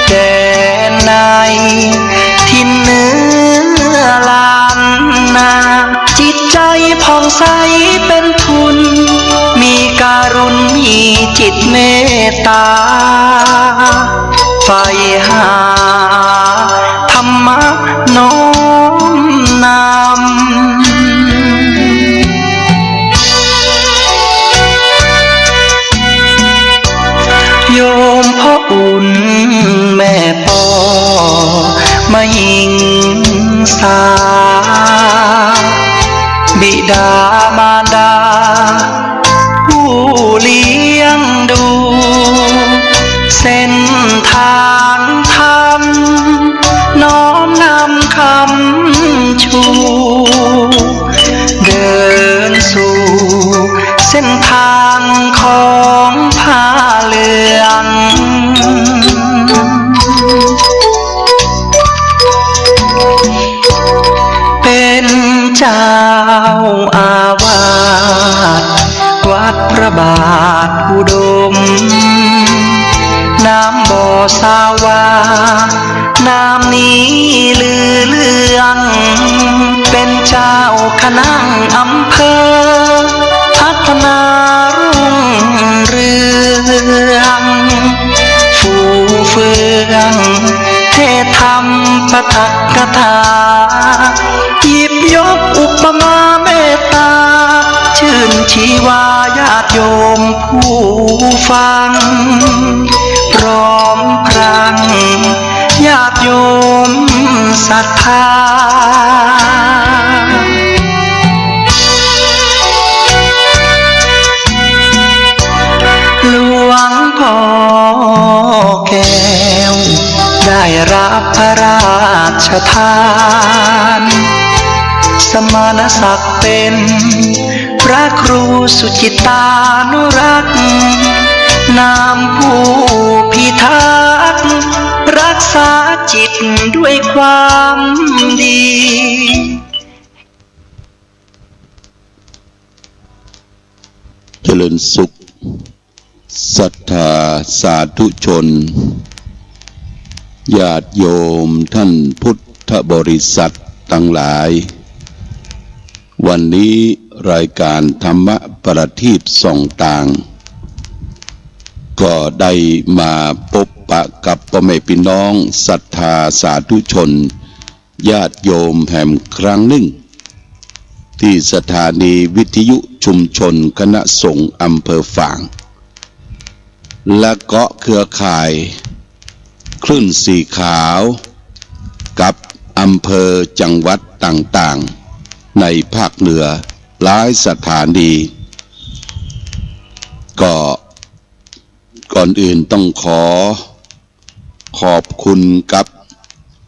แดนในทินเนื้อลานนาจิตใจผ่องใสเป็นทุนมีการุณมีจิตเมตตาไฟหาธรรมะน้อมนำโยมพ่ออุ่นแม่ปอมายิงสาบิดามารดาผู้เลี้ยงดูเส้นทางธรรมน้อมนำคำชูเดินสู่เส้นทางของผ้าเหลืองเป็นเจ้าอาวาสวัดพระบาทอุดมน้ำบ่อสาวาน้ำนี้ลือเลืองเป็นเจ้าคณะอำเภอพัฒนารุ่งเรืองฟูเฟืองเทศธรรมปฐกถาหยิบยกอุปมาเมตตาชื่นชีวาญาติโยมผู้ฟังพร้อมพรังญาติโยมศรัทธาหลวงพ่อแก้วได้รับพระราชทานสมณศักดิ์เป็นพระครูสุจิตานุรักษ์นามผู้พิทักษ์รักษาจิตด้วยความดีเจริญสุขศรัทธาสาธุชนญาติโยมท่านพุทธบริษัททั้งหลายวันนี้รายการธรรมประทีปส่องต่างก็ได้มาพบปะกับพ่อแม่พี่น้องศรัทธาสาธุชนญาติโยมแห่งครั้งหนึ่งที่สถานีวิทยุชุมชนคณะสงฆ์อำเภอฝางและเกาะเครือข่ายคลื่นสีขาวกับอำเภอจังหวัดต่างๆในภาคเหนือหลายสถานีก็ก่อนอื่นต้องขอบคุณกับ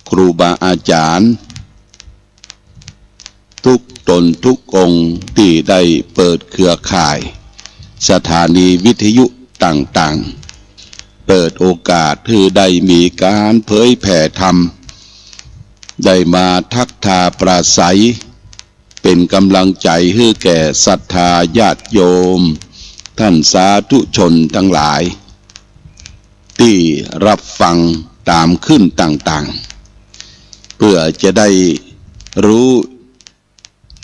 ครูบาอาจารย์ทุกตนทุกองค์ที่ได้เปิดเครือข่ายสถานีวิทยุต่างๆเปิดโอกาสให้ได้มีการเผยแผ่ธรรมได้มาทักทาปราศัยเป็นกำลังใจให้แก่ศรัทธาญาติโยมท่านสาธุชนทั้งหลายที่รับฟังตามขึ้นต่างๆเพื่อจะได้รู้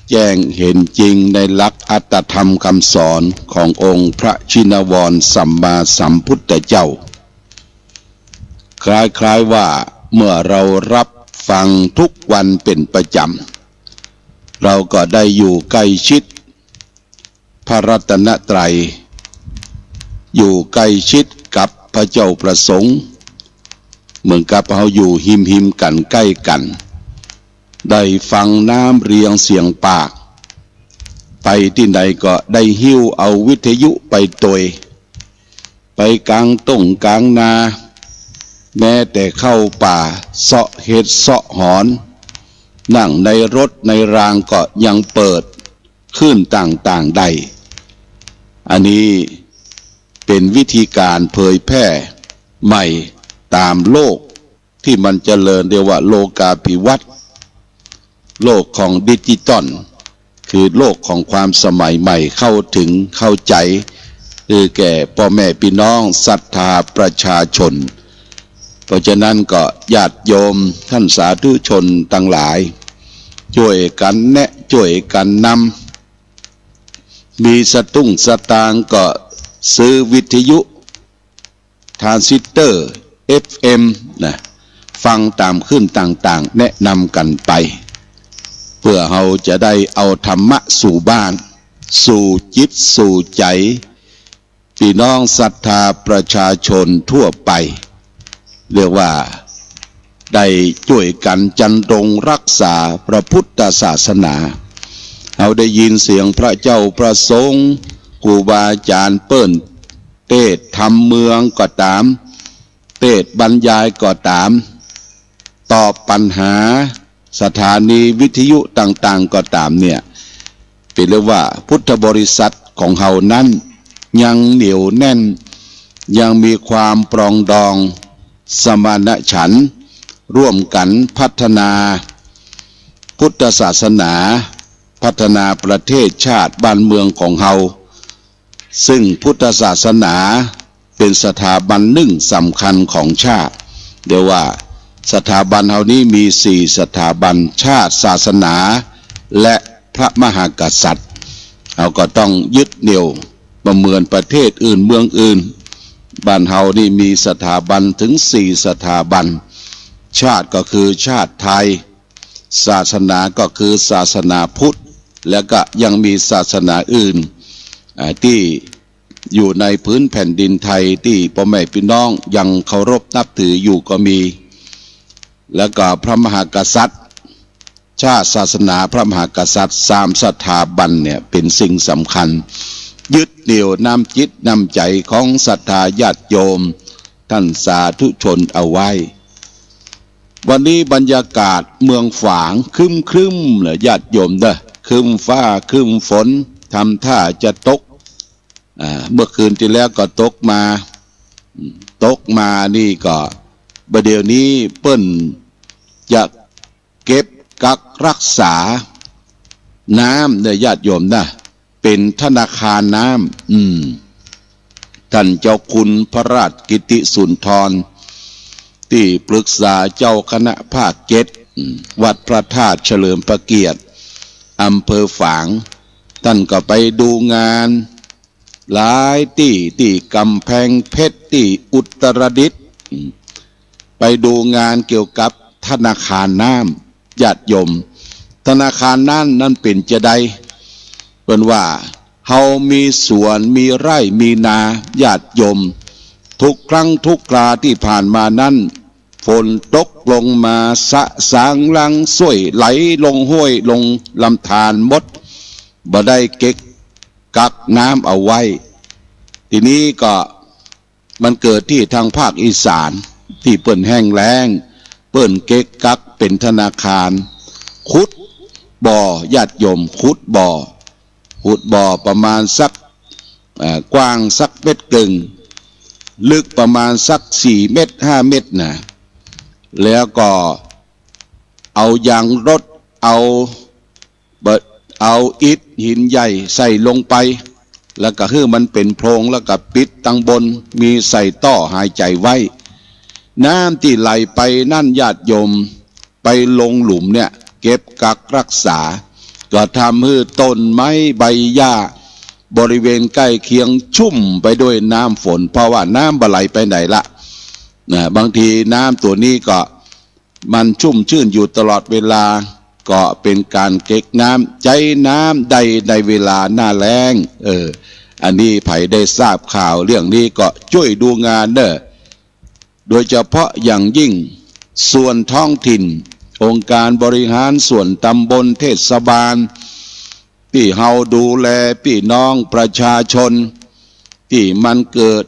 แจ้งเห็นจริงในหลักอัตธรรมคำสอนขององค์พระชินวรสัมมาสัมพุทธเจ้าคล้ายๆว่าเมื่อเรารับฟังทุกวันเป็นประจำเราก็ได้อยู่ใกล้ชิดพระรัตนตรัยอยู่ใกล้ชิดกับพระเจ้าประสงค์เหมือนกับเราอยู่หิมกันใกล้กันได้ฟังน้ำเรียงเสียงปากไปที่ไหนก็ได้หิ้วเอาวิทยุไปตัวไปกลางต้งกลางนาแม้แต่เข้าป่าเสาะเห็ดเสาะหอนนั่งในรถในรางก็ยังเปิดขึ้นต่างๆได้อันนี้เป็นวิธีการเผยแพร่ใหม่ตามโลกที่มันเจริญเรียกว่าโลกาภิวัตน์โลกของดิจิตอลคือโลกของความสมัยใหม่เข้าถึงเข้าใจ คือแก่พ่อแม่พี่น้องศรัทธาประชาชนเพราะฉะนั้นก็ญาติโยมท่านสาธุชนทั้งหลายช่วยกันแนะช่วยกันนำมีสตุ้งสตางค์ก็ซื้อวิทยุทรานซิสเตอร์ FM นะฟังตามขึ้นต่างๆแนะนำกันไปเพื่อเราจะได้เอาธรรมะสู่บ้านสู่จิตสู่ใจพี่น้องศรัทธาประชาชนทั่วไปเรียกว่าได้ช่วยกันจันรงรักษาพระพุทธศาสนาเราได้ยินเสียงพระเจ้าประสงค์ครูบาอาจารย์เปิ้นเทศทำเมืองก็ตามเทศบรรยายก็ตามตอบปัญหาสถานีวิทยุต่างๆก็ตามเนี่ยเป็นเรียกว่าพุทธบริษัทของเรานั้นยังเหนียวแน่นยังมีความปรองดองสมานฉันท์ร่วมกันพัฒนาพุทธศาสนาพัฒนาประเทศชาติบ้านเมืองของเราซึ่งพุทธศาสนาเป็นสถาบันหนึ่งสำคัญของชาติเดี๋ยวว่าสถาบันเรานี้มี4สถาบันชาติศาสนาและพระมหากษัตริย์เราก็ต้องยึดเหนี่ยวประเมินประเทศอื่นเมืองอื่นบ้านเฮานี่มีสถาบันถึง4สถาบันชาติก็คือชาติไทยศาสนาก็คือศาสนาพุทธแล้วก็ยังมีศาสนาอื่นที่อยู่ในพื้นแผ่นดินไทยที่พ่อแม่พี่น้องยังเคารพนับถืออยู่ก็มีแล้วก็พระมหากษัตริย์ชาติศาสนาพระมหากษัตริย์3สถาบันเนี่ยเป็นสิ่งสำคัญยึดเหนี่ยวน้ำจิตน้ำใจของศรัทธาญาติโยมท่านสาธุชนเอาไว้วันนี้บรรยากาศเมืองฝางครึ้มๆเลยญาติโยมเด้อครึ้มฟ้าครึ้มฝนทำท่าจะตกเมื่อคืนที่แล้วก็ตกมานี่ก็ประเดี๋ยวนี้เปิ้นจะเก็บกักรักษาน้ำเนี่ยญาติโยมนะเป็นธนาคารน้ำท่านเจ้าคุณพระราชกิติสุนทรที่ปรึกษาเจ้าคณะภาค7วัดพระธาตุเฉลิมพระเกียรติอำเภอฝางท่านก็ไปดูงานหลายที่กำแพงเพชรที่อุตรดิตถ์ไปดูงานเกี่ยวกับธนาคารน้ำญาติโยมธนาคารนั่นเป็นจะได้เป็นว่าเฮามีสวนมีไร่มีนาญาติโยมทุกครั้งทุกคราที่ผ่านมานั้นฝนตกลงมาสะสางลังส่วยไหลลงห้วยลงลำธารหมดบ่ได้เก็บกักน้ำเอาไว้ทีนี้ก็มันเกิดที่ทางภาคอีสานที่เปิ้นแห้งแล้งเปิ้นเก็บกักเป็นธนาคารขุดบ่อญาติโยมขุดบ่อประมาณสักกว้างสักเมตรครึ่งลึกประมาณสัก4 เมตร 5 เมตรนะแล้วก็เอายางรถเอาอิฐหินใหญ่ใส่ลงไปแล้วก็คือมันเป็นโพรงแล้วก็ปิดตั้งบนมีใส่ท่อหายใจไว้น้ำที่ไหลไปนั่นญาติโยมไปลงหลุมเนี่ยเก็บกักรักษาก็ทำให้ต้นไม้ใบหญ้าบริเวณใกล้เคียงชุ่มไปด้วยน้ำฝนเพราะว่าน้ำบ่ไหลไปไหนละบางทีน้ำตัวนี้ก็มันชุ่มชื่นอยู่ตลอดเวลาก็เป็นการเก็บน้ำใจน้ำใดในเวลาหน้าแล้งอันนี้ไผได้ทราบข่าวเรื่องนี้ก็ช่วยดูงานเด้อโดยเฉพาะอย่างยิ่งส่วนท้องถิ่นองค์การบริหารส่วนตำบลเทศบาลที่เฮาดูแลพี่น้องประชาชนที่มันเกิด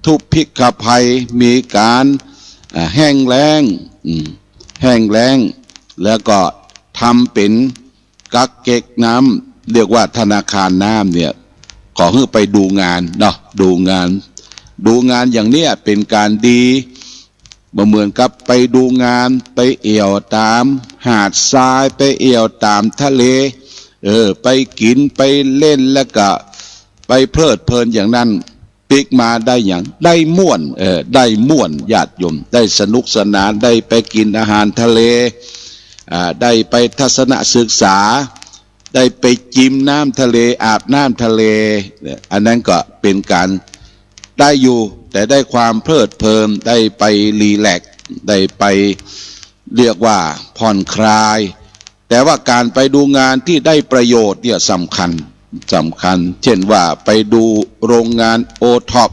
ทุพพิกภัยมีการแห้งแล้งแล้วก็ทำเป็นกักเก็บน้ำเรียกว่าธนาคารน้ำเนี่ยขอให้ไปดูงานเนาะดูงานอย่างเนี้ยเป็นการดีเหมือนกับไปดูงานไปเอี่ยวตามหาดทรายไปเอี่ยวตามทะเลไปกินไปเล่นแล้วก็ไปเพลิดเพลินอย่างนั้น ปิกมาได้อย่างได้ม่วนได้ม่วนญาติโยมได้สนุกสนานได้ไปกินอาหารทะเลได้ไปทัศนศึกษาได้ไปจิ้มน้ำทะเลอาบน้ำทะเลอันนั้นก็เป็นการได้อยู่แต่ได้ความเพลิดเพลินได้ไปรีแลกซ์ได้ไปเรียกว่าผ่อนคลายแต่ว่าการไปดูงานที่ได้ประโยชน์เนี่ยสำคัญเช่นว่าไปดูโรงงานโอท็อป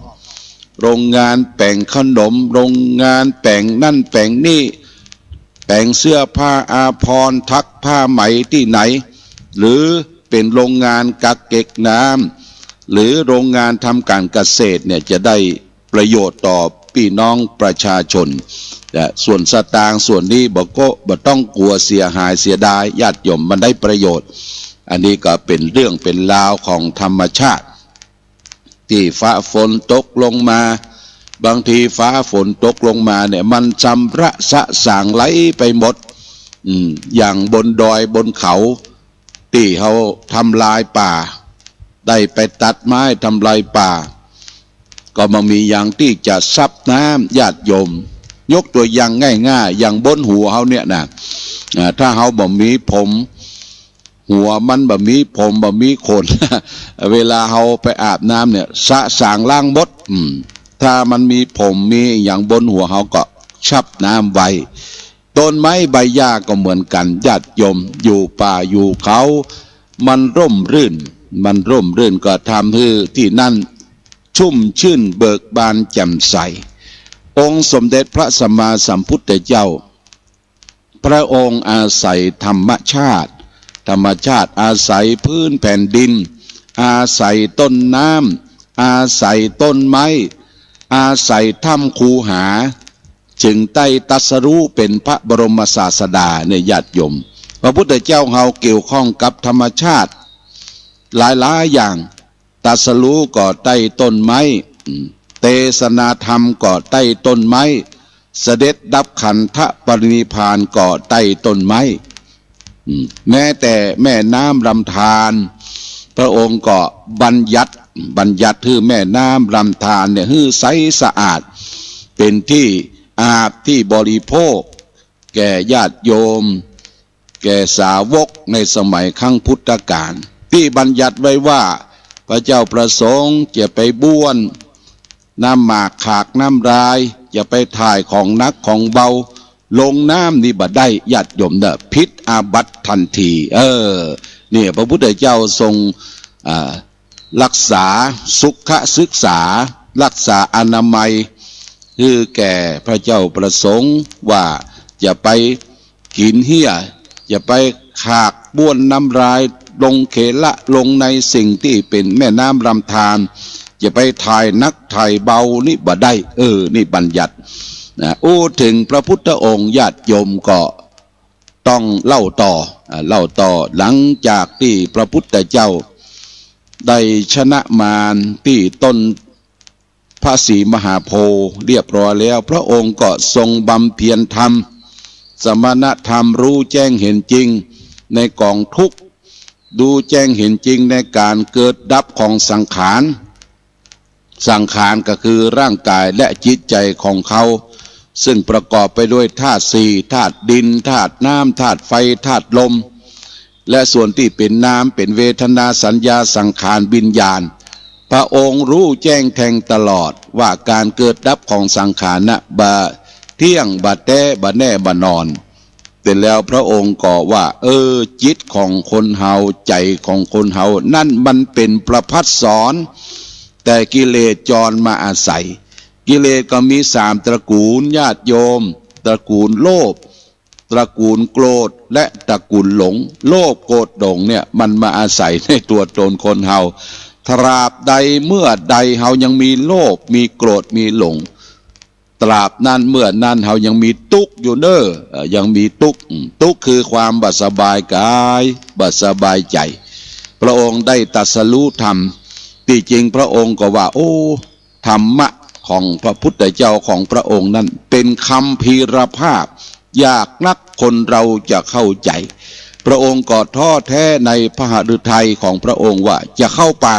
โรงงานแป่งขนมโรงงานแป่งนั่นแป่งนี่แป่งเสื้อผ้าอาภรณ์ทักผ้าไหมที่ไหนหรือเป็นโรงงานกักเก็บน้ำหรือโรงงานทำการเกษตรเนี่ยจะได้ประโยชน์ต่อพี่น้องประชาชนส่วนสตางค์ส่วนนี้บ่ต้องกลัวเสียหายเสียดายญาติโยมมันได้ประโยชน์อันนี้ก็เป็นเรื่องเป็นราวของธรรมชาติที่ฟ้าฝนตกลงมาบางทีฟ้าฝนตกลงมาเนี่ยมันชำระสะสางไหลไปหมดอย่างบนดอยบนเขาที่เขาทำลายป่าได้ไปตัดไม้ทำลายป่าก็มามีอย่างที่จะซับน้ำญาติโยมยกตัวอย่างง่ายๆอย่างบนหัวเขาเนี่ยนะถ้าเขาบ่มีผมหัวมันบ่มีผมบ่มีขน เวลาเขาไปอาบน้ำเนี่ยสะสางล้างมดถ้ามันมีผมมีอย่างบนหัวเขาก็ชับน้ำไว้ต้นไม้ใบหญ้าก็เหมือนกันญาติโยมอยู่ป่าอยู่เขามันร่มรื่นก็ทำให้ที่นั่นชุ่มชื่นเบิกบานแจ่มใสองค์สมเด็จพระสัมมาสัมพุทธเจ้าพระองค์อาศัยธรรมชาติอาศัยพื้นแผ่นดินอาศัยต้นน้ำอาศัยต้นไม้อาศัยถ้ำคูหาจึงได้ตรัสรู้เป็นพระบรมศาสดาในญาติโยมพระพุทธเจ้าเฮาเกี่ยวข้องกับธรรมชาติหลายอย่างตรัสรู้ก็ใต้ต้นไม้เทศนาธรรมก็ใต้ต้นไม้เสด็จดับขันธปรินิพพานก็ใต้ต้นไม้แม้แต่แม่น้ำลำธารพระองค์ก็บัญญัติคือแม่น้ำลำธารเนี่ยให้ใสสะอาดเป็นที่อาบที่บริโภคแก่ญาติโยมแก่สาวกในสมัยครั้งพุทธกาลที่บัญญัติไว้ว่าพระเจ้าประสงค์จะไปบ้วนน้ำหมากขากน้ำลายจะไปถ่ายของนักของเบาลงน้ำนี่บ่ได้ญาติโยมเด้อพิษอาบัติทันทีเนี่ยพระพุทธเจ้าทรงรักษาสุขศึกษารักษาอนามัยคือแก่พระเจ้าประสงค์ว่าอย่าไปกินเหี้ยอย่าไปขากบ้วนน้ำลายลงเขละลงในสิ่งที่เป็นแม่น้ำลำธารอย่าไปถ่ายนักถ่ายเบานี่บ่ได้นี่บัญญัติถึงพระพุทธองค์ญาติโยมก็ต้องเล่าต่อหลังจากที่พระพุทธเจ้าได้ชนะมารที่ต้นพระศรีมหาโพธิ์เรียบร้อยแล้วพระองค์ก็ทรงบำเพ็ญธรรมสมณธรรมรู้แจ้งเห็นจริงในกองทุกข์ดูแจ้งเห็นจริงในการเกิดดับของสังขารก็คือร่างกายและจิตใจของเขาซึ่งประกอบไปด้วยธาตุสี่ธาตุดินธาตุน้ำธาตุไฟธาตุลมและส่วนที่เป็นน้ำเป็นเวทนาสัญญาสังขารวิญญาณพระองค์รู้แจ้งแทงตลอดว่าการเกิดดับของสังขารนะบ่เที่ยงบ่แท้บ่แน่บ่นอนแต่แล้วพระองค์ก็ว่าจิตของคนเฮาใจของคนเฮานั่นมันเป็นประภัสสรแต่กิเลสจรมาอาศัยกิเลสก็มี3ตระกูลญาติโยมตระกูลโลภตระกูลโกรธและตระกูลหลงโลภโกรธหลงเนี่ยมันมาอาศัยในตัวตนคนเฮาตราบใดเมื่อใดเฮายังมีโลภมีโกรธมีหลงตราบนั้นเมื่อนั้นเฮายังมีทุกข์อยู่ยังมีทุกข์คือความบ่สบายกายบ่สบายใจพระองค์ได้ตรัสรู้ธรรมที่จริงพระองค์ก็ว่าธรรมะของพระพุทธเจ้าของพระองค์นั้นเป็นคำพีรภาพยากนักคนเราจะเข้าใจพระองค์ก็ท้อแท้ในพระหฤทัยของพระองค์ว่าจะเข้าป่า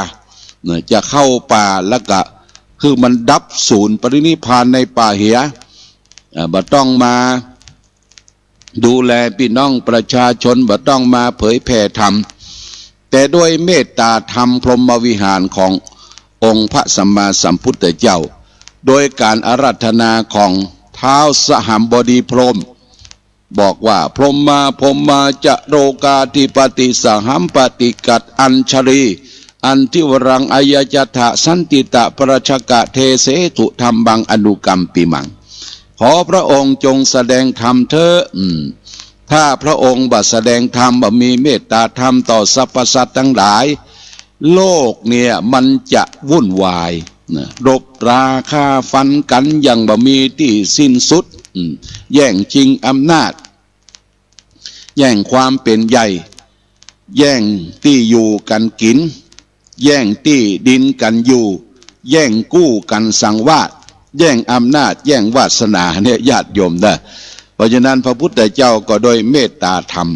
แล้วก็ คือมันดับศูนย์ปรินิพพานในป่าเหียบ่ต้องมาดูแลพี่น้องประชาชนบ่ต้องมาเผยแผ่ธรรมแต่ด้วยเมตตาธรรมพรหมวิหารขององค์พระสัมมาสัมพุทธเจ้าโดยการอาราธนาของท้าวสหัมบดีพรหมบอกว่าพรหมมาจะโรกาธิปติสหัมปฏิกัดอัญชรีอันทิวรังอายจัตถะสันติตะประชกะเทเสตุธรรมบังอนุกรรมปิมังขอพระองค์จงแสดงธรรมเถอะถ้าพระองค์บัดแสดงธรรมบ่มีเมตตาธรรมต่อสรรพสัตว์ทั้งหลายโลกเนี่ยมันจะวุ่นวายรบราฆ่าฟันกันอย่างบ่มีที่สิ้นสุดแย่งชิงอำนาจแย่งความเป็นใหญ่แย่งที่อยู่กันกินแย่งที่ดินกันอยู่แย่งกู้กันสังวาสแย่งอำนาจแย่งวาสนาเนี่ยญาติโยมนะเพราะฉะนั้นพระพุทธเจ้าก็โดยเมตตาธรรม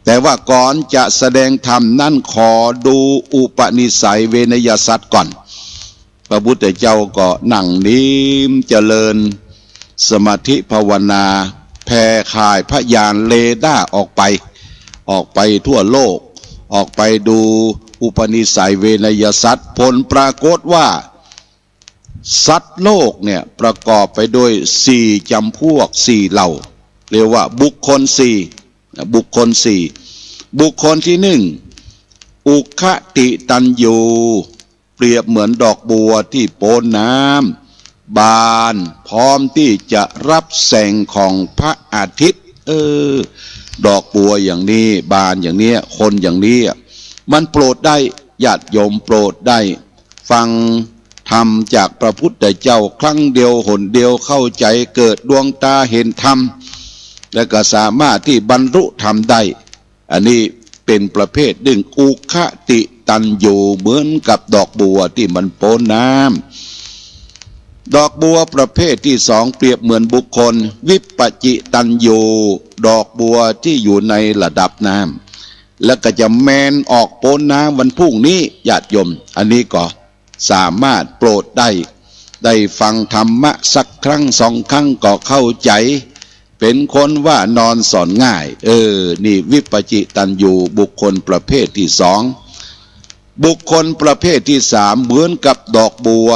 แต่ว่าก่อนจะแสดงธรรมนั่นขอดูอุปนิสัยเวนยสัตว์ก่อนพระพุทธเจ้าก็นั่งนิ่มเจริญสมาธิภาวนาแผ่ข่ายพยานเรดาร์ออกไปทั่วโลกออกไปดูอุปนิสัยเวนยสัตว์ผลปรากฏว่าสัตว์โลกเนี่ยประกอบไปด้วย4จำพวก4เหล่าเรียกว่าบุคคล4บุคคลที่1อุคติตันยูเปรียบเหมือนดอกบัวที่โปนน้ำบานพร้อมที่จะรับแสงของพระอาทิตย์ดอกบัวอย่างนี้บานอย่างนี้คนอย่างนี้มันโปรดได้ญาติโยมโปรดได้ฟังธรรมจากพระพุทธเจ้าครั้งเดียวหนเดียวเข้าใจเกิดดวงตาเห็นธรรมและก็สามารถที่บรรลุธรรมได้อันนี้เป็นประเภทดึงอุคติตันยูเหมือนกับดอกบัวที่มันโปนน้ำดอกบัวประเภทที่2เปรียบเหมือนบุคคลวิปจิตันยูดอกบัวที่อยู่ในระดับน้ำแล้วก็จะแมนออกโปนน้ำวันพรุ่งนี้ญาติโยมอันนี้ก็สามารถโปรดได้ฟังธรรมะสักครั้ง2ครั้งก็เข้าใจเป็นคนว่านอนสอนง่ายนี่วิปจิตันยูบุคคลประเภทที่2บุคคลประเภทที่3เหมือนกับดอกบัว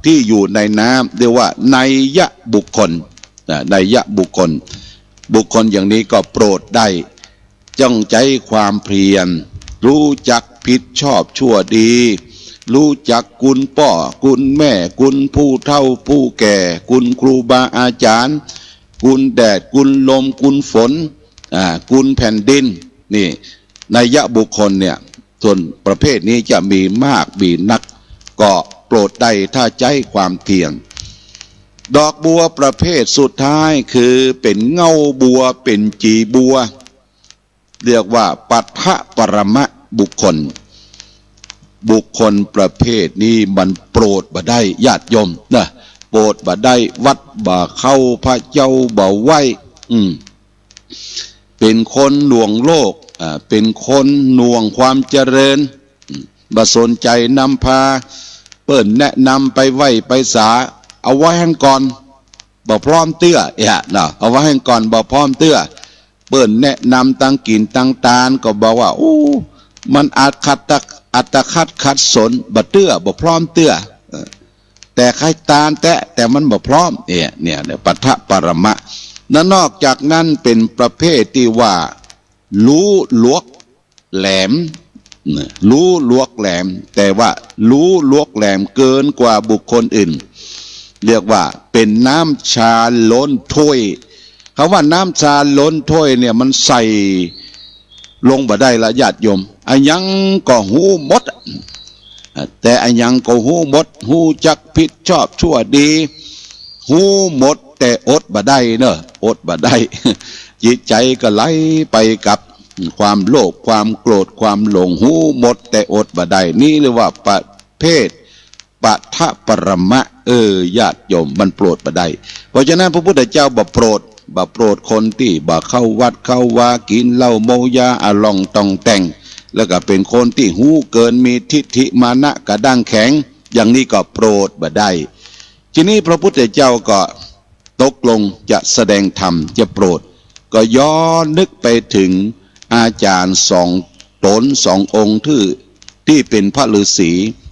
ที่อยู่ในน้ำเรียกว่านัยยะบุคคลนัยยะบุคคลอย่างนี้ก็โปรดได้จ้องใจความเพียรรู้จักผิดชอบชั่วดีรู้จักคุณพ่อคุณแม่คุณผู้เฒ่าผู้แก่คุณครูบาอาจารย์คุณแดดคุณลมคุณฝนคุณแผ่นดินนี่นัยยะบุคคลเนี่ยส่วนประเภทนี้จะมีมากมีนักก็โปรดได้ถ้าใจความเพียรดอกบัวประเภทสุดท้ายคือเป็นเงาบัวเป็นจีบัวเรียกว่าปัฏฐปรมะบุคคลประเภทนี้มันโปรดบ่ได้ญาติโยมนะโปรดบ่ได้วัดบ่เข้าพระเจ้าบ่ไหวเป็นคนหน่วงโลกเป็นคนหน่วงความเจริญบ่สนใจนำพาเปิ้นแนะนำไปไหวไปสาเอาไว้ให้ก่อนบ่พร้อมเตื้อนะเอาไว้ให้ก่อนบ่พร้อมเตื้อเปิ้นแนะนำตั้งกินตั้งตาลก็บอกว่ามันอาจอัตคัดสนบ่เตื้อบ่พร้อมเตื้อแต่ใครตาลแต่มันบ่พร้อมเนี่ยปัฏฐปรมะนั้นนอกจากนั้นเป็นประเภทที่ว่ารู้ลวกแหลมแต่ว่ารู้ลวกแหลมเกินกว่าบุคคลอื่นเรียกว่าเป็นน้ำชาล้นถ้วยคำว่าน้ำชาล้นถ้วยเนี่ยมันใส่ลงบ่ได้ละญาติโยมอันยังก็หูหมดแต่อันยังก็หูหมดหูจักผิดชอบชั่วดีหูหมดแต่อดบ่ได้เนอะอดบ่ได้จิตใจก็ไหลไปกับความโลภความโกรธความหลงหูหมดแต่อดบ่ได้นี่เรียกว่าประเภทปัฏฐปรมะญาติโยมมันโปรดบ่ได้เพราะฉะนั้นพระพุทธเจ้าบ่โปรดคนที่บ่เข้าวัดเข้าวากินเหล้าเมายาอลองต้องแต่งแล้วก็เป็นคนที่หูเกินมีทิฏฐิมานะกระด้างแข็งอย่างนี้ก็โปรดบ่ได้ ทีนี้พระพุทธเจ้าก็ตกลงจะแสดงธรรมจะโปรดก็ย้อนนึกไปถึงอาจารย์สองตนสององค์ที่เป็นพระฤาษี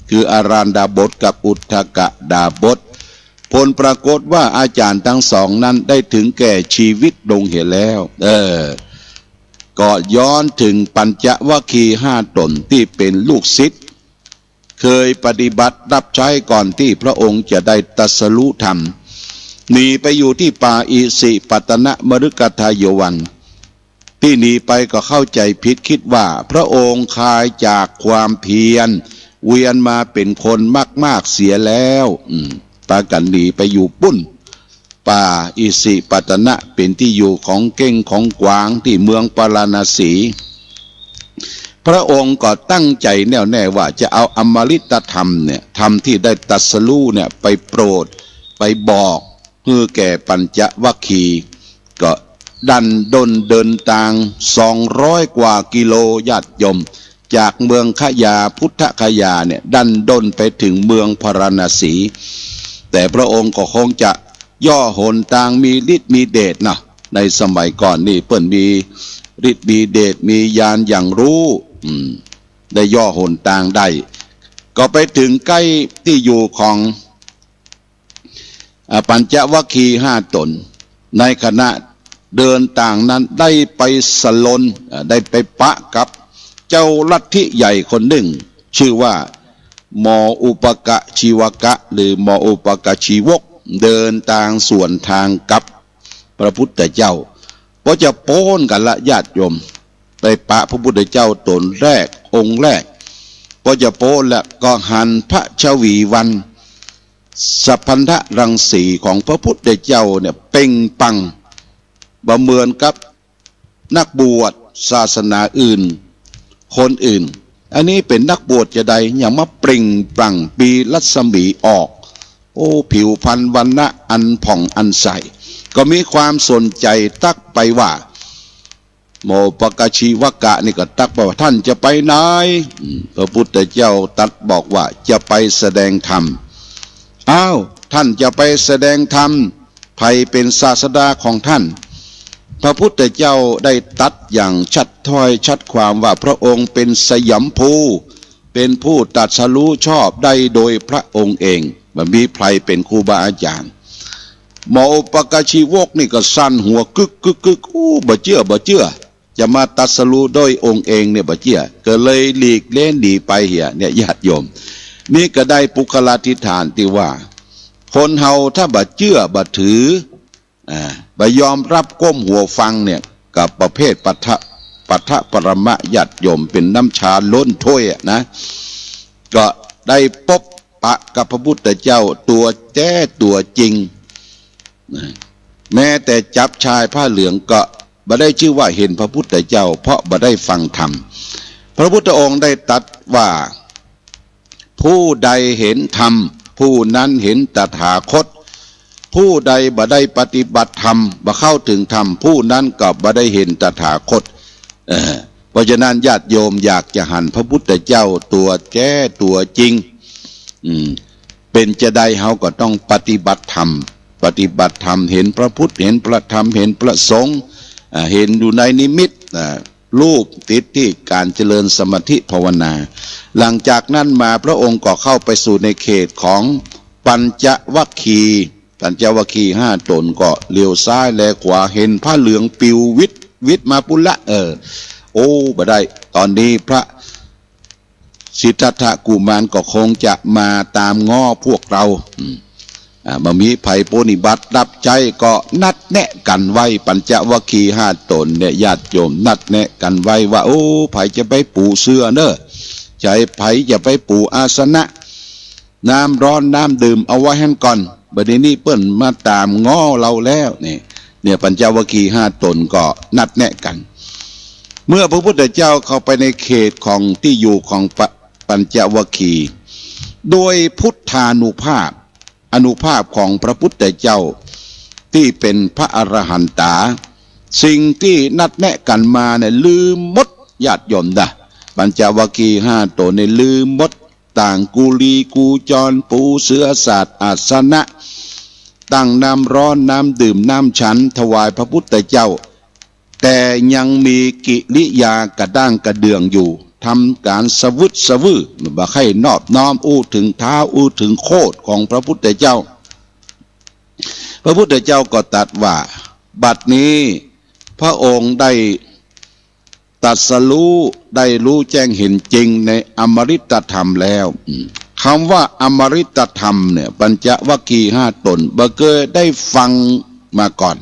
คืออารันดาบทกับอุทธกดาบทผลปรากฏว่าอาจารย์ทั้งสองนั้นได้ถึงแก่ชีวิตลงเห็นแล้วก็ย้อนถึงปัญจวัคคีย์ห้าตนที่เป็นลูกศิษย์เคยปฏิบัติรับใช้ก่อนที่พระองค์จะได้ตรัสรู้ธรรมหนีไปอยู่ที่ป่าอิสิปตนมฤคทายวันที่หนีไปก็เข้าใจผิดคิดว่าพระองค์คลายจากความเพียรเวียนมาเป็นคนมากๆเสียแล้วปากันหนีไปอยู่ปุ้นป่าอิสิปตนะเป็นที่อยู่ของเก้งของกวางที่เมืองปาราณสีพระองค์ก็ตั้งใจแน่วแน่ว่าจะเอาอมฤตธรรมเนี่ยธรรมที่ได้ตรัสรู้เนี่ยไปโปรดไปบอกเพื่อแก่ปัญจวัคคีย์ก็ดันด้นเดินทาง200 กว่ากิโลญาติโยมจากเมืองขยาพุทธคยาเนี่ยดันด้นไปถึงเมืองพาราณสีแต่พระองค์ก็คงจะย่อหนทางมีฤทธิ์มีเดชนะในสมัยก่อนนี่เปิ้นมีฤทธิ์มีเดชมีญาณอย่างรู้ได้ย่อหนทางได้ก็ไปถึงใกล้ที่อยู่ของปัญจวัคคีย์ห้าตนในขณะเดินต่างนั้นได้ไปสลนได้ไปปะกับเจ้าลัทธิใหญ่คนหนึ่งชื่อว่ามออุปกะชีวกะหรือมออุปกะชีวกเดินทางส่วนทางกับพระพุทธเจ้าก็จะโป้นกันละญาติโยมไปปะพระพุทธเจ้าตนแรกองค์แรกก็จะโป้นแล้วก็หันพระชวีวันสัพพันธรังสีของพระพุทธเจ้าเนี่ยเป่งปังบ่เหมือนกับนักบวชศาสนาอื่นคนอื่นอันนี้เป็นนักบวชจะใดอย่างมาเปล่งปลั่งปีรัศมีออกโอ้ผิวพรรณวรรณะอันผ่องอันใสก็มีความสนใจตักไปว่าโมปกชีวกะนี่ก็ตักว่าท่านจะไปไหนพระพุทธเจ้าตรัสบอกว่าจะไปแสดงธรรมอ้าวท่านจะไปแสดงธรรมใครเป็นศาสดาของท่านพระพุทธเจ้าได้ตรัสอย่างชัดถ้อยชัดความว่าพระองค์เป็นสยามภูเป็นผู้ตรัสรู้ชอบได้โดยพระองค์เองมันมีใครเป็นครูบาอาจารย์หมออุปกชีวกนี่ก็สั่นหัวกึกบ่เชื่อจะมาตรัสรู้โดยองค์เองเนี่ยบ่เชื่อก็เลยหลีกเล่นหนีไปเหี่ยเนี่ยญาติโยมนี่ก็ได้ปุคลาธิฐานที่ว่าคนเฮาถ้าบ่เชื่อบ่ถือบ่ยอมรับก้มหัวฟังเนี่ยกับประเภทปัทะปรมะญาติโยมเป็นน้ำชาล้นถ้วยนะก็ได้พบปะกับพระพุทธเจ้าตัวแท้ตัวจริงแม้แต่จับชายผ้าเหลืองก็บ่ได้ชื่อว่าเห็นพระพุทธเจ้าเพราะบ่ได้ฟังธรรมพระพุทธองค์ได้ตรัสว่าผู้ใดเห็นธรรมผู้นั้นเห็นตถาคตผู้ใดบ่ได้ปฏิบัติธรรมบ่เข้าถึงธรรมผู้นั้นก็บ่ได้เห็นตถาคตเพราะฉะนั้นญาติโยมอยากจะหันพระพุทธเจ้าตัวแท้ตัวจริงเป็นจะได้เฮาก็ต้องปฏิบัติธรรมเห็นพระพุทธเห็นพระธรรมเห็นพระสงฆ์เห็นอยู่ในนิมิตรูปติดที่การเจริญสมาธิภาวนาหลังจากนั้นมาพระองค์ก็เข้าไปสู่ในเขตของปัญจวัคคีย์ห้าตนก็เลี้ยวซ้ายแลขวาเห็นผ้าเหลืองปิววิทมาปุละโอ้บ่ได้ตอนนี้พระสิทธัตถกุมารก็คงจะมาตามง้อพวกเรามามีไผ่ปฏิบัติรับใจก็นัดแนะกันไว้ปัญจวัคคีย์ห้าตนเนี่ยญาติโยมนัดแนะกันไว้ว่าโอ้ไผ่จะไปปูเสื้อเนอะใจไผ่จะไปปูอาสนะน้ำร้อนน้ำดื่มเอาไว้ให้ก่อนบัดนี้เปิ้นมาตามง้อเราแล้วเนี่ยปัญจวัคคีย์ห้าตนก็นัดแนะกันเมื่อพระพุทธเจ้าเข้าไปในเขตของที่อยู่ของปัญจวัคคีย์โดยพุทธานุภาพของพระพุทธเจ้าที่เป็นพระอรหันตาสิ่งที่นัดแนะกันมาเนี่ยลืมหมดญาติโยมปัญจวัคคีย์ห้าตนเนี่ยลืมหมด ต่างๆ กุลีกูจรปูเสือศาสตร์อาสนะตั้งน้ำร้อนน้ำดื่มน้ำฉันถวายพระพุทธเจ้าแต่ยังมีกิริยากระด้างกระเดืองอยู่ทำการสวึดสวือบ่ให้นอบน้อมอู้ถึงเท้าอู้ถึงโคดของพระพุทธเจ้าพระพุทธเจ้าก็ตรัสว่าบัดนี้พระองค์ได้ตรัสรู้ได้รู้แจ้งเห็นจริงในอมฤตธรรมแล้วคำว่าอมฤตธรรมเนี่ยปัญจวัคคีย์ห้าตนบ่เคยได้ฟังมาก่อน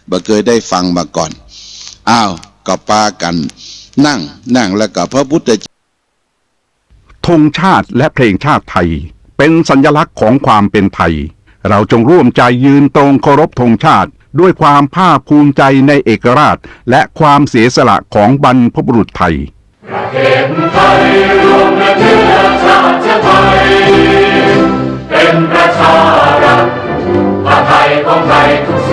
บ่เคยได้ฟังมาก่อนอ้าวก็ปากันนั่งแล้วก็พระพุทธเจ้าธงชาติและเพลงชาติไทยเป็นสัญลักษณ์ของความเป็นไทยเราจงร่วมใจยืนตรงเคารพธงชาติด้วยความภาคภูมิใจในเอกราชและความเสียสละของบรรพบุรุษไทยประเทศไทยรวมและเชื้อชาติไทยเป็นประชารัฐไทยของไทยทุกส่วน